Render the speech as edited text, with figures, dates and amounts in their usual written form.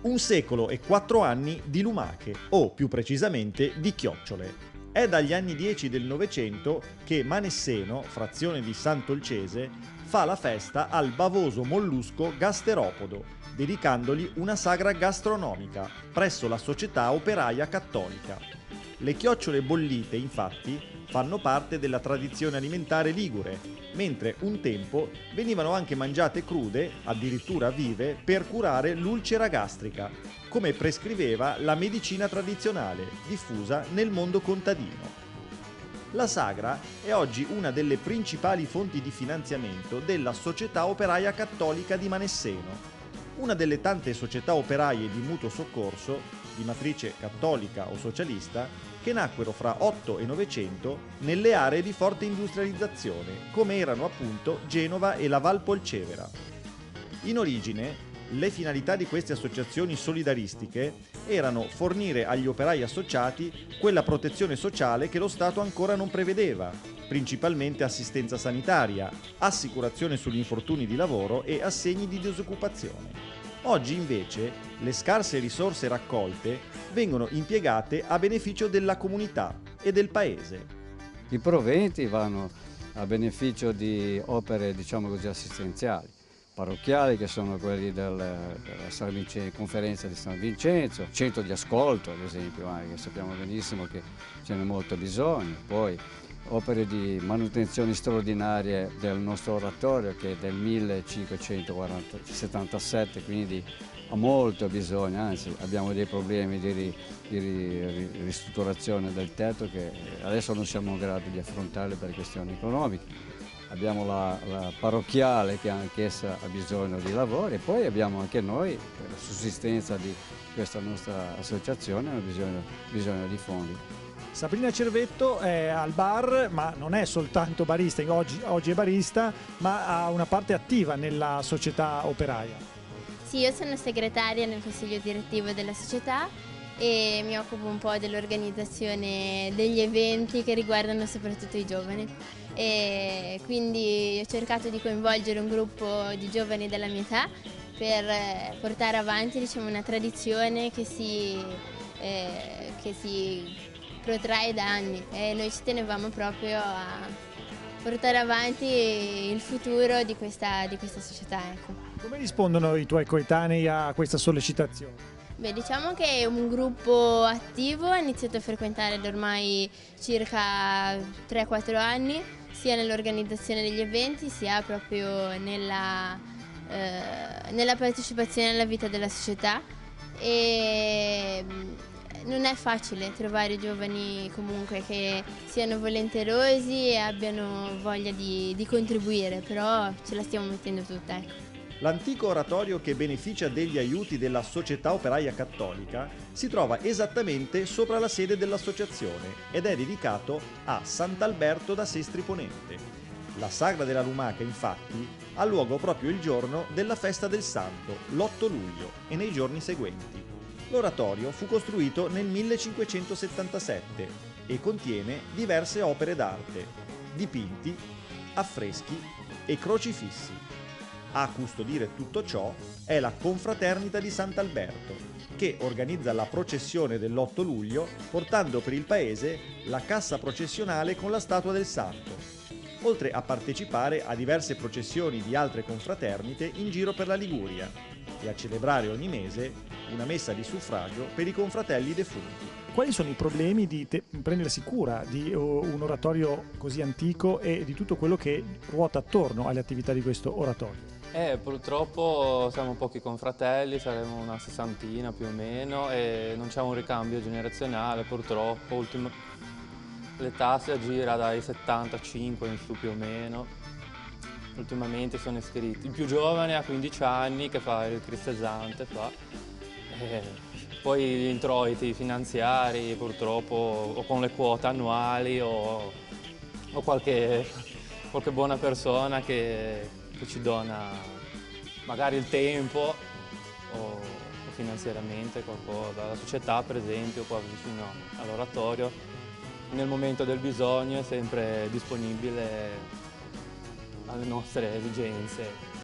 Un secolo e 4 anni di lumache, o più precisamente di chiocciole. È dagli anni 10 del Novecento che Manesseno, frazione di Sant'Olcese, fa la festa al bavoso mollusco gasteropodo, dedicandogli una sagra gastronomica presso la Società Operaia Cattolica. Le chiocciole bollite, infatti, fanno parte della tradizione alimentare ligure, mentre un tempo venivano anche mangiate crude, addirittura vive, per curare l'ulcera gastrica, come prescriveva la medicina tradizionale, diffusa nel mondo contadino. La sagra è oggi una delle principali fonti di finanziamento della Società Operaia Cattolica di Manesseno, una delle tante società operaie di mutuo soccorso, di matrice cattolica o socialista, che nacquero fra 8 e 900 nelle aree di forte industrializzazione, come erano appunto Genova e la Val Polcevera. In origine, le finalità di queste associazioni solidaristiche erano fornire agli operai associati quella protezione sociale che lo Stato ancora non prevedeva, principalmente assistenza sanitaria, assicurazione sugli infortuni di lavoro e assegni di disoccupazione. Oggi invece le scarse risorse raccolte vengono impiegate a beneficio della comunità e del paese. I proventi vanno a beneficio di opere, diciamo così, assistenziali, parrocchiali, che sono quelli della conferenza di San Vincenzo, centro di ascolto ad esempio, che sappiamo benissimo che ce n'è molto bisogno. Poi opere di manutenzione straordinarie del nostro oratorio, che è del 1577, quindi ha molto bisogno, anzi abbiamo dei problemi di ristrutturazione del tetto che adesso non siamo in grado di affrontare per questioni economiche. Abbiamo la parrocchiale, che anch'essa ha bisogno di lavoro, e poi abbiamo anche noi, per la sussistenza di questa nostra associazione, bisogno di fondi. Sabrina Cervetto è al bar, ma non è soltanto barista, oggi è barista, ma ha una parte attiva nella società operaia. Sì, io sono segretaria nel consiglio direttivo della società e mi occupo un po' dell'organizzazione degli eventi che riguardano soprattutto i giovani. E quindi ho cercato di coinvolgere un gruppo di giovani della mia età per portare avanti, diciamo, una tradizione che si protrae da anni, e noi ci tenevamo proprio a portare avanti il futuro di questa società. Ecco. Come rispondono i tuoi coetanei a questa sollecitazione? Beh, diciamo che è un gruppo attivo, ho iniziato a frequentare da ormai circa 3-4 anni, sia nell'organizzazione degli eventi sia proprio nella partecipazione alla vita della società. E non è facile trovare giovani comunque che siano volenterosi e abbiano voglia di contribuire, però ce la stiamo mettendo tutta, ecco. L'antico oratorio che beneficia degli aiuti della Società Operaia Cattolica si trova esattamente sopra la sede dell'associazione ed è dedicato a Sant'Alberto da Sestri Ponente. La sagra della lumaca, infatti, ha luogo proprio il giorno della festa del santo, l'8 luglio, e nei giorni seguenti. L'oratorio fu costruito nel 1577 e contiene diverse opere d'arte, dipinti, affreschi e crocifissi. A custodire tutto ciò è la Confraternita di Sant'Alberto, che organizza la processione dell'8 luglio portando per il paese la cassa processionale con la statua del santo, oltre a partecipare a diverse processioni di altre confraternite in giro per la Liguria e a celebrare ogni mese una messa di suffragio per i confratelli defunti. Quali sono i problemi di prendersi cura di un oratorio così antico e di tutto quello che ruota attorno alle attività di questo oratorio? Purtroppo siamo pochi confratelli, saremo una sessantina più o meno, e non c'è un ricambio generazionale purtroppo. L'età si aggira dai 75 in su più o meno. Ultimamente sono iscritti. Il più giovane ha 15 anni, che fa il cristesante, poi gli introiti finanziari purtroppo, o con le quote annuali o qualche buona persona che ci dona magari il tempo o finanziariamente qualcosa. La società, per esempio, qua vicino all'oratorio, nel momento del bisogno è sempre disponibile alle nostre esigenze.